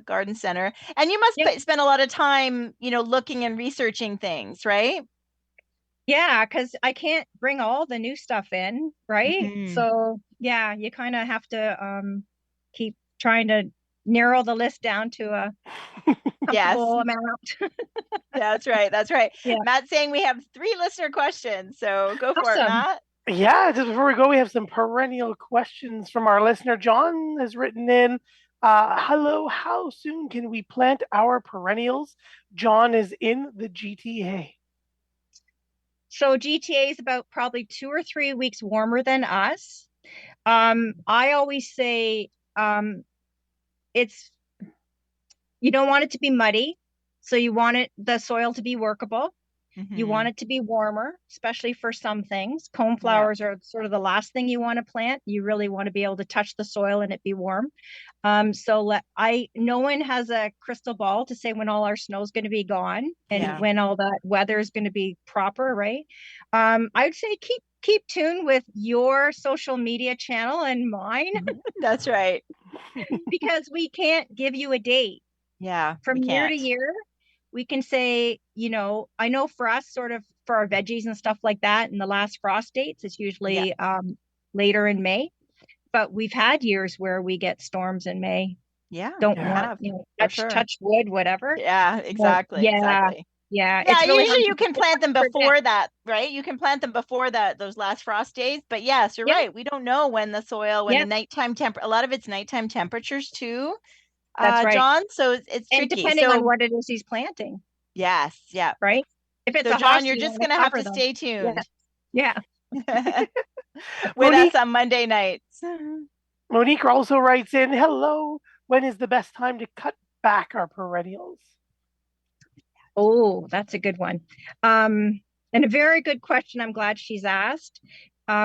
garden center. And you must spend a lot of time, looking and researching things, right? Yeah, because I can't bring all the new stuff in, right? So you kind of have to keep trying to narrow the list down to a comfortable amount. That's right. Yeah. Matt's saying we have 3 listener questions, so go for it, Matt. Yeah, just before we go, we have some perennial questions from our listener. John has written in, hello, how soon can we plant our perennials? John is in the GTA. So GTA is about probably 2 or 3 weeks warmer than us. I always say it's you don't want it to be muddy, so you want the soil to be workable. You want it to be warmer, especially for some things. Cone flowers are sort of the last thing you want to plant. You really want to be able to touch the soil and it be warm. No one has a crystal ball to say when all our snow is going to be gone and when all that weather is going to be proper, right? I would say keep tuned with your social media channel and mine. That's right. Because we can't give you a date. Yeah. From year to year, we can say, I know for us, sort of for our veggies and stuff like that, and the last frost dates is usually later in May. But we've had years where we get storms in May. Yeah. Don't want, touch wood, whatever. Yeah, exactly. Exactly. Yeah. Yeah, really usually you can plant them before that, right? You can plant them before those last frost days. But yes, you're right. We don't know when the soil, the nighttime a lot of it's nighttime temperatures too. That's right, John. So it's tricky. And depending on what it is he's planting. Yes. Yeah. Right. If it's John, you're just going to have to stay tuned. Yeah. With us on Monday nights. Monique also writes in, hello, when is the best time to cut back our perennials? Oh, that's a good one. And a very good question. I'm glad she's asked.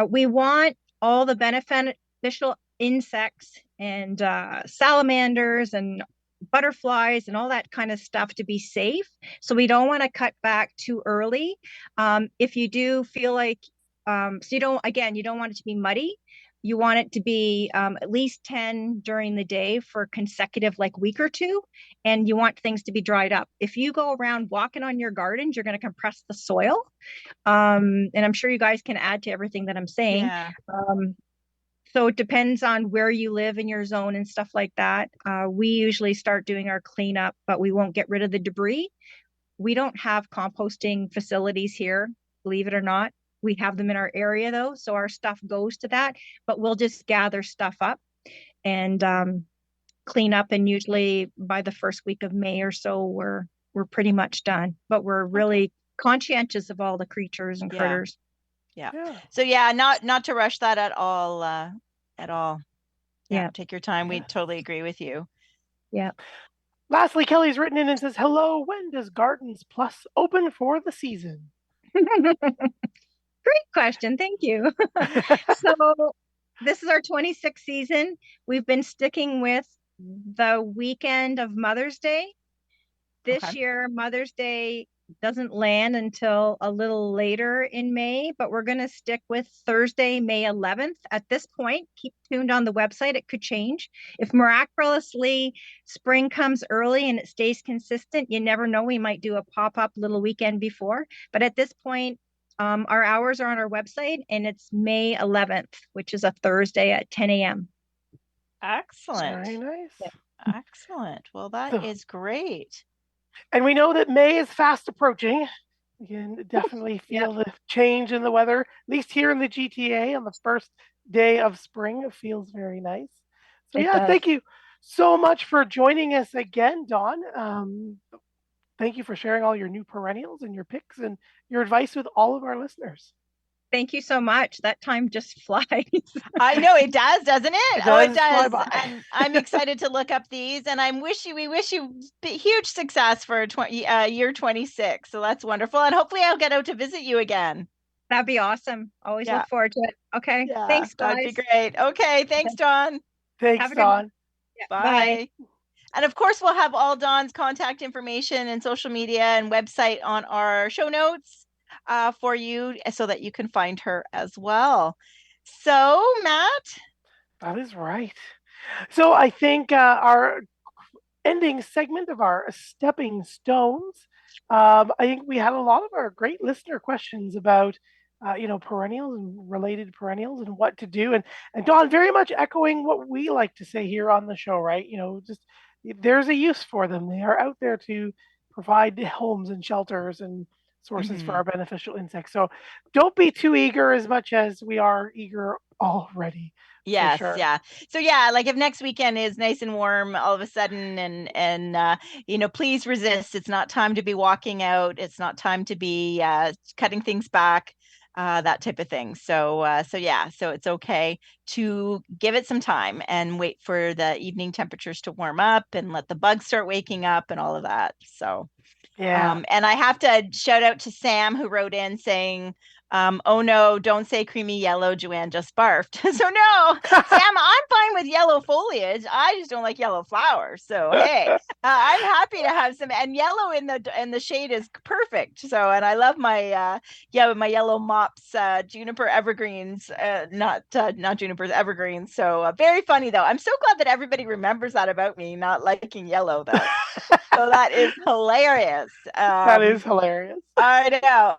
We want all the beneficial insects and salamanders and butterflies and all that kind of stuff to be safe. So we don't want to cut back too early. If you do feel like, you don't want it to be muddy. You want it to be at least 10 during the day for consecutive week or two. And you want things to be dried up. If you go around walking on your gardens, you're going to compress the soil. And I'm sure you guys can add to everything that I'm saying. Yeah. So it depends on where you live in your zone and stuff like that. We usually start doing our cleanup, but we won't get rid of the debris. We don't have composting facilities here, believe it or not. We have them in our area though, so our stuff goes to that, but we'll just gather stuff up and clean up, and usually by the first week of May or so we're pretty much done. But we're really conscientious of all the creatures and critters. Yeah. So not to rush that at all. Yeah. Take your time. We totally agree with you. Yeah. Lastly, Kelly's written in and says, hello, when does GardensPlus open for the season? Great question. Thank you. So this is our 26th season. We've been sticking with the weekend of Mother's Day. This year, Mother's Day doesn't land until a little later in May, but we're going to stick with Thursday, May 11th. At this point, keep tuned on the website. It could change. If miraculously spring comes early and it stays consistent, you never know. We might do a pop-up little weekend before. But at this point, our hours are on our website, and it's May 11th, which is a Thursday at 10 a.m. Excellent. Very nice. Yeah. Excellent. Well, that is great. And we know that May is fast approaching. We can definitely feel the change in the weather, at least here in the GTA on the first day of spring. It feels very nice. So thank you so much for joining us again, Dawn. Thank you for sharing all your new perennials and your picks and your advice with all of our listeners. Thank you so much. That time just flies. I know it does, doesn't it? It does. And I'm excited to look up these, and we wish you huge success for year 26. So that's wonderful. And hopefully I'll get out to visit you again. That'd be awesome. Always look forward to it. Okay. Yeah, thanks, guys. That'd be great. Okay. Thanks, Dawn. Thanks, Dawn. Bye. And of course, we'll have all Dawn's contact information and social media and website on our show notes for you, so that you can find her as well. So, Matt? That is right. So I think our ending segment of our Stepping Stones, I think we had a lot of our great listener questions about perennials and related perennials and what to do. And Dawn, very much echoing what we like to say here on the show, right? Just there's a use for them. They are out there to provide homes and shelters and sources for our beneficial insects. So don't be too eager as much as we are eager already. Yes. Sure. Yeah. So if next weekend is nice and warm all of a sudden and please resist. It's not time to be walking out. It's not time to be cutting things back. that type of thing. So it's okay to give it some time and wait for the evening temperatures to warm up and let the bugs start waking up and all of that. So, Yeah. and I have to shout out to Sam who wrote in saying, oh no, don't say creamy yellow, Joanne just barfed. So no, Sam, I'm fine with yellow foliage. I just don't like yellow flowers. So hey, I'm happy to have some, and yellow in the shade is perfect. So, and I love my my yellow mops, juniper evergreens, not junipers, evergreens. So very funny though. I'm so glad that everybody remembers that about me not liking yellow though. So that is hilarious. That is hilarious. I know.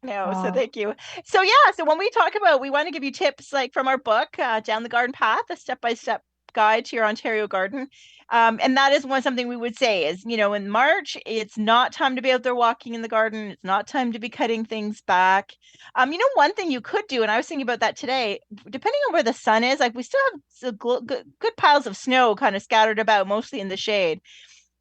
No, so thank you. So yeah, so when we talk about, we want to give you tips like from our book, Down the Garden Path, a step-by-step guide to your Ontario garden. And that is something we would say is, in March, it's not time to be out there walking in the garden. It's not time to be cutting things back. One thing you could do, and I was thinking about that today, depending on where the sun is, like we still have good piles of snow kind of scattered about, mostly in the shade.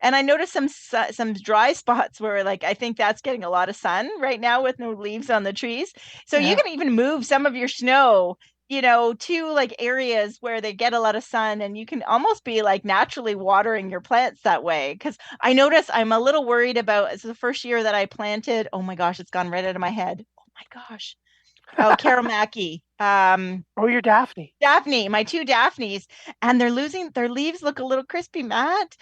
And I noticed some dry spots where like I think that's getting a lot of sun right now with no leaves on the trees. So you can even move some of your snow, to like areas where they get a lot of sun, and you can almost be like naturally watering your plants that way. Because I notice I'm a little worried about, it's the first year that I planted. Oh my gosh, it's gone right out of my head. Oh my gosh. Oh, Karamaki. Your Daphne. Daphne, my two Daphnes, and their leaves look a little crispy, Matt.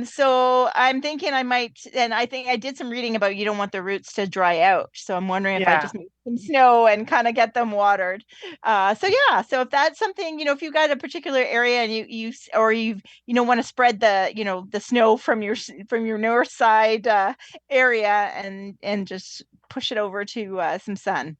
So I'm thinking I might, and I think I did some reading about you don't want the roots to dry out. So I'm wondering if I just make some snow and kind of get them watered. So if that's something, if you've got a particular area and you want to spread the snow from your north side area and just push it over to some sun.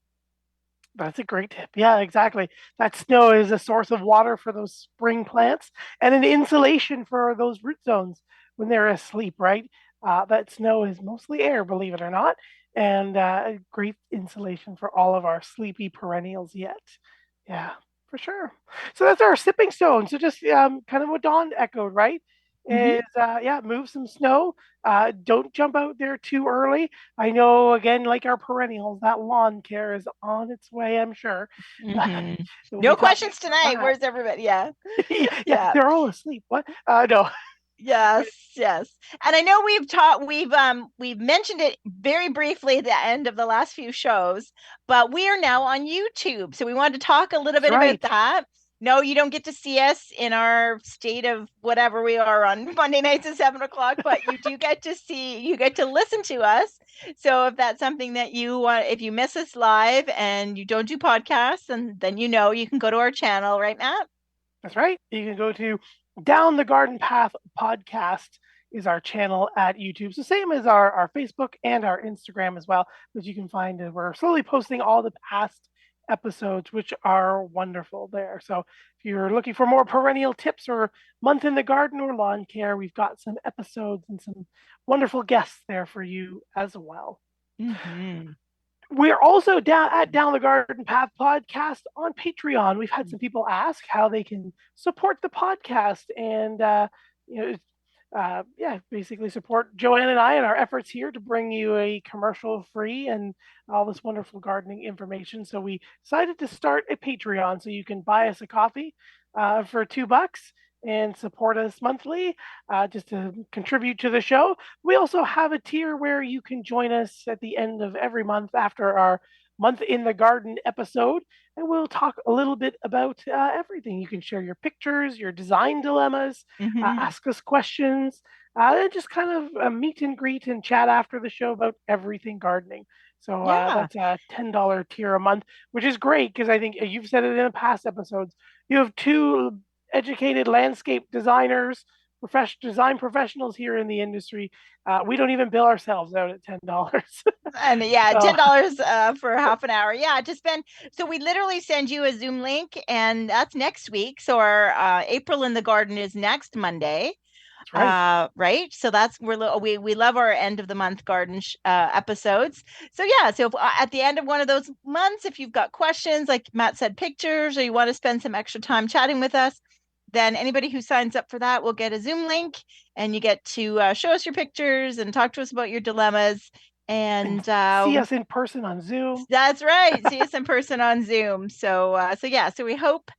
That's a great tip. Yeah, exactly. That snow is a source of water for those spring plants and an insulation for those root zones when they're asleep, right? That snow is mostly air, believe it or not, and a great insulation for all of our sleepy perennials yet. Yeah, for sure. So that's our sipping stone. So just kind of what Dawn echoed, right? Is move some snow. Don't jump out there too early. I know, again, like our perennials, that lawn care is on its way, I'm sure. Mm-hmm. No questions tonight. Where's everybody? Yeah. Yeah, they're all asleep. What? No. Yes. And I know we've mentioned it very briefly at the end of the last few shows, but we are now on YouTube. So we wanted to talk a little bit about that. No, you don't get to see us in our state of whatever we are on Monday nights at 7:00, but you do get to listen to us. So if that's something that you want, if you miss us live and you don't do podcasts, and then you can go to our channel, right, Matt? That's right. You can go to Down the Garden Path podcast is our channel at YouTube. So same as our Facebook and our Instagram as well, which you can find. We're slowly posting all the past episodes, which are wonderful there. So if you're looking for more perennial tips or month in the garden or lawn care, we've got some episodes and some wonderful guests there for you as well. Mm-hmm. We're also down the Garden Path podcast on Patreon. We've had some people ask how they can support the podcast and basically support Joanne and I in our efforts here to bring you a commercial-free and all this wonderful gardening information. So we decided to start a Patreon, so you can buy us a coffee for $2 and support us monthly just to contribute to the show. We also have a tier where you can join us at the end of every month after our Month in the Garden episode, and we'll talk a little bit about everything. You can share your pictures, your design dilemmas, ask us questions, and just kind of meet and greet and chat after the show about everything gardening. So that's a $10 tier a month, which is great because I think you've said it in the past episodes. You have two educated landscape designers, design professionals here in the industry. We don't even bill ourselves out at $10. And $10 for half an hour. Yeah, to spend. So we literally send you a Zoom link, and that's next week. So our April in the Garden is next Monday. Right. Right. So we love our end of the month garden episodes. So if at the end of one of those months, if you've got questions, like Matt said, pictures, or you want to spend some extra time chatting with us, then anybody who signs up for that will get a Zoom link, and you get to show us your pictures and talk to us about your dilemmas. And see us in person on Zoom. That's right. See us in person on Zoom. So we hope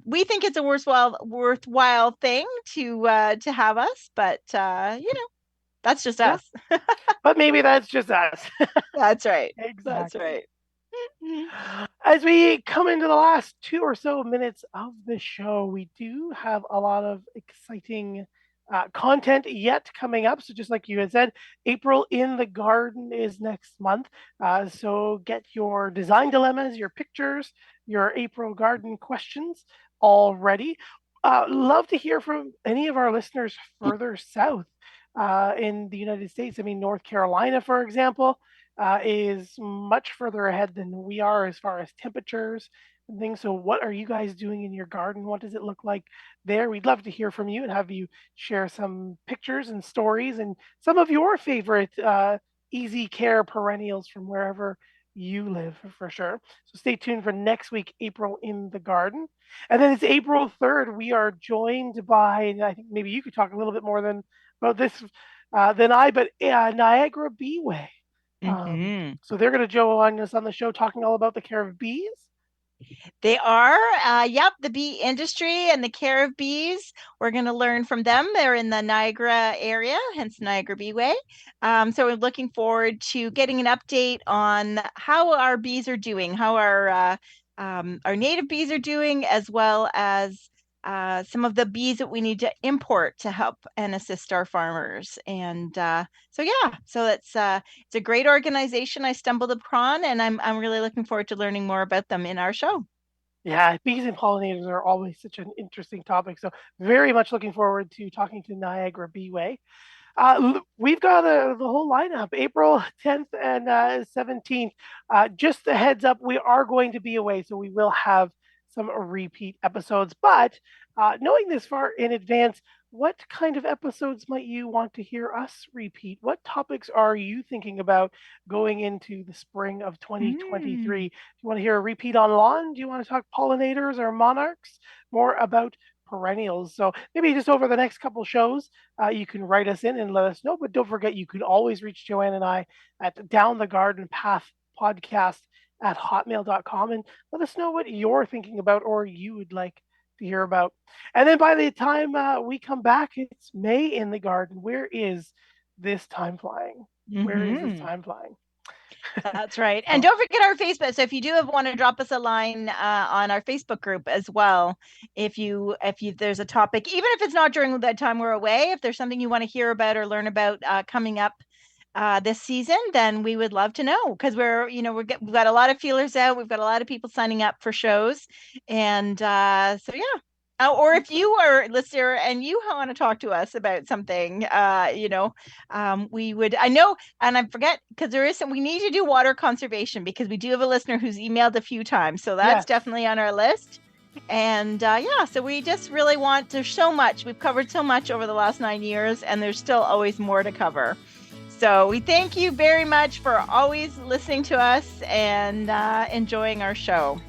we think it's a worthwhile thing to have us, but that's just us. But maybe that's just us. That's right. Exactly. That's right. As we come into the last 2 or so minutes of the show, we do have a lot of exciting content yet coming up. So just like you had said, April in the Garden is next month. So get your design dilemmas, your pictures, your April Garden questions all ready. Love to hear from any of our listeners further south in the United States. I mean, North Carolina, for example, is much further ahead than we are as far as temperatures and things. So what are you guys doing in your garden? What does it look like there? We'd love to hear from you and have you share some pictures and stories and some of your favorite easy care perennials from wherever you live, for sure. So stay tuned for next week, April in the Garden. And then it's April 3rd. We are joined by, and I think maybe you could talk a little bit more about this than I, but Niagara Beeway. So they're going to join us on the show talking all about the care of bees. They are, the bee industry and the care of bees. We're going to learn from them. They're in the Niagara area, hence Niagara Beeway. So we're looking forward to getting an update on how our bees are doing, how our native bees are doing, as well as some of the bees that we need to import to help and assist our farmers. And so it's a great organization I stumbled upon, and I'm really looking forward to learning more about them in our show. Yeah, bees and pollinators are always such an interesting topic. So very much looking forward to talking to Niagara Beeway. We've got the whole lineup, April 10th and 17th. Just a heads up, we are going to be away, so we will have some repeat episodes. But knowing this far in advance, what kind of episodes might you want to hear us repeat? What topics are you thinking about going into the spring of 2023? Do you want to hear a repeat on lawn? Do you want to talk pollinators or monarchs? More about perennials. So maybe just over the next couple shows, you can write us in and let us know. But don't forget, you can always reach Joanne and I at Down the Garden Path Podcast at hotmail.com and let us know what you're thinking about or you would like to hear about. And then by the time we come back, it's May in the Garden. Where is this time flying? Where is this time flying? That's right. And don't forget our Facebook. So if you do want to drop us a line on our Facebook group as well, if there's a topic, even if it's not during the time we're away, if there's something you want to hear about or learn about coming up this season, then we would love to know, because we've got a lot of feelers out. We've got a lot of people signing up for shows. And or if you are a listener and you want to talk to us about something, we would, I know, and I forget, because we need to do water conservation, because we do have a listener who's emailed a few times. So that's definitely on our list. And so we just really want, there's so much. We've covered so much over the last 9 years, and there's still always more to cover. So we thank you very much for always listening to us and enjoying our show.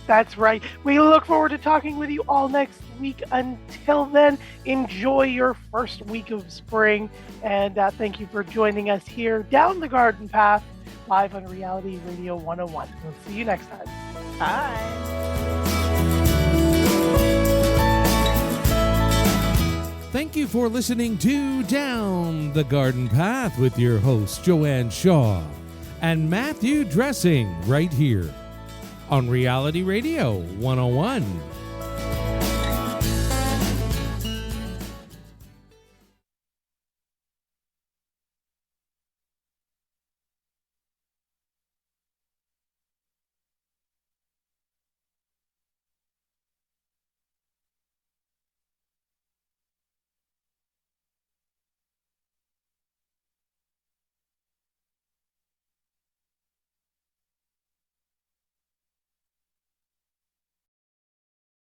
That's right. We look forward to talking with you all next week. Until then, enjoy your first week of spring. And thank you for joining us here down the garden path, live on Reality Radio 101. We'll see you next time. Bye. Thank you for listening to Down the Garden Path with your hosts, Joanne Shaw and Matthew Dressing, right here on Reality Radio 101.